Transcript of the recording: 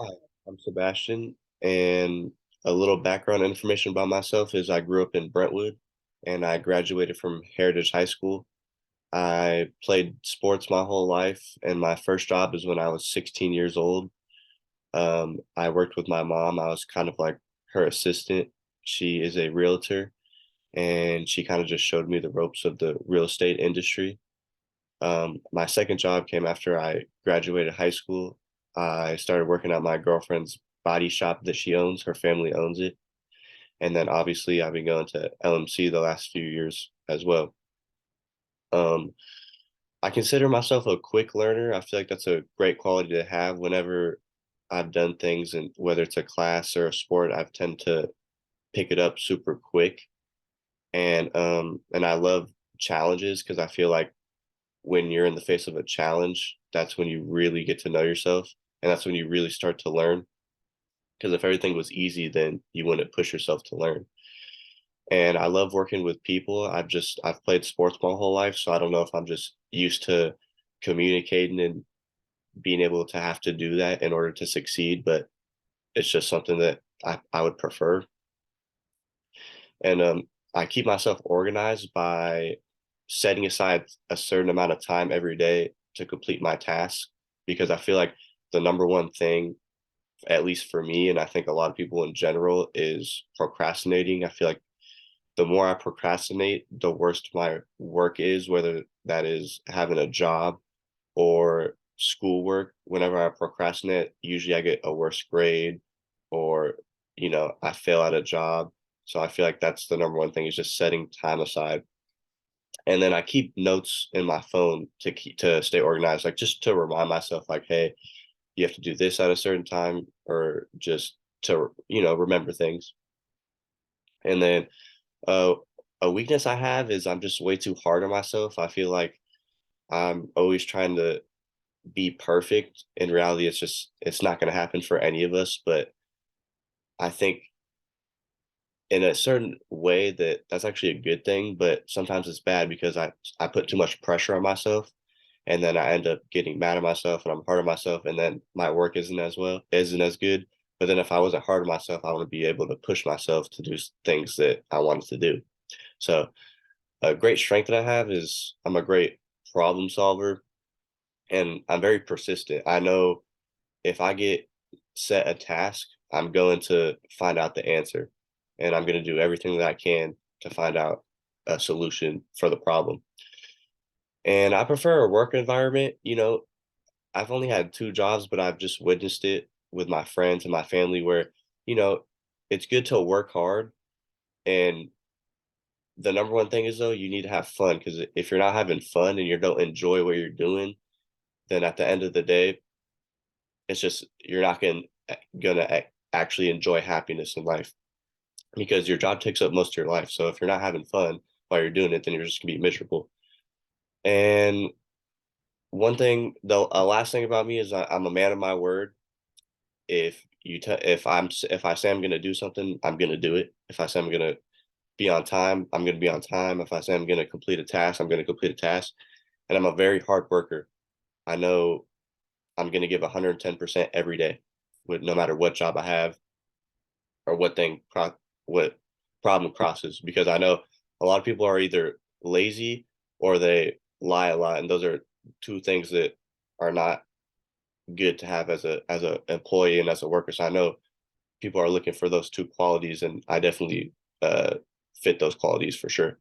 Hi, I'm Sebastian, and a little background information about myself is I grew up in Brentwood and I graduated from Heritage High School. I played sports my whole life, and my first job is when I was 16 years old. I worked with my mom. I was kind of like her assistant. She is a realtor, and she kind of just showed me the ropes of the real estate industry. My second job came after I graduated high school. I started working at my girlfriend's body shop that she owns. Her family owns it. And then obviously I've been going to LMC the last few years as well. Um, I consider myself a quick learner. I feel like that's a great quality to have whenever I've done things, and whether it's a class or a sport, I tend to pick it up super quick. And I love challenges because I feel like when you're in the face of a challenge, that's when you really get to know yourself. And that's when you really start to learn. Because if everything was easy, then you wouldn't push yourself to learn. And I love working with people. I've played sports my whole life. So I don't know if I'm just used to communicating and being able to have to do that in order to succeed, but it's just something that I would prefer. And I keep myself organized by setting aside a certain amount of time every day to complete my tasks because I feel like the number one thing, at least for me, and I think a lot of people in general, is procrastinating. I feel like the more I procrastinate, the worse my work is, whether that is having a job or schoolwork. Whenever I procrastinate, usually I get a worse grade or, I fail at a job. So I feel like that's the number one thing is just setting time aside. And then I keep notes in my phone to stay organized, like just to remind myself, like, hey, you have to do this at a certain time, or just to, remember things. And then uh, a weakness I have is I'm just way too hard on myself. I feel like I'm always trying to be perfect. In reality, it's not going to happen for any of us. But I think in a certain way that's actually a good thing, but sometimes it's bad because I put too much pressure on myself, and then I end up getting mad at myself and I'm hard on myself, and then my work isn't as good. But then if I wasn't hard on myself, I want to be able to push myself to do things that I wanted to do. So a great strength that I have is I'm a great problem solver, and I'm very persistent. I know if I get set a task, I'm going to find out the answer, and I'm going to do everything that I can to find out a solution for the problem. And I prefer a work environment. I've only had two jobs, but I've just witnessed it with my friends and my family where, you know, it's good to work hard. And the number one thing is, though, you need to have fun because if you're not having fun and you don't enjoy what you're doing, then at the end of the day, it's just you're not gonna actually enjoy happiness in life because your job takes up most of your life. So if you're not having fun while you're doing it, then you're just gonna be miserable. And one thing, the last thing about me is I'm a man of my word. If I say I'm gonna do something, I'm gonna do it. If I say I'm gonna be on time, I'm gonna be on time. If I say I'm gonna complete a task, I'm gonna complete a task. And I'm a very hard worker. I know I'm gonna give 110% every day, with no matter what job I have or what problem crosses, because I know a lot of people are either lazy or they lie a lot, and those are two things that are not good to have as a employee and as a worker. So I know people are looking for those two qualities, and I definitely uh, fit those qualities for sure.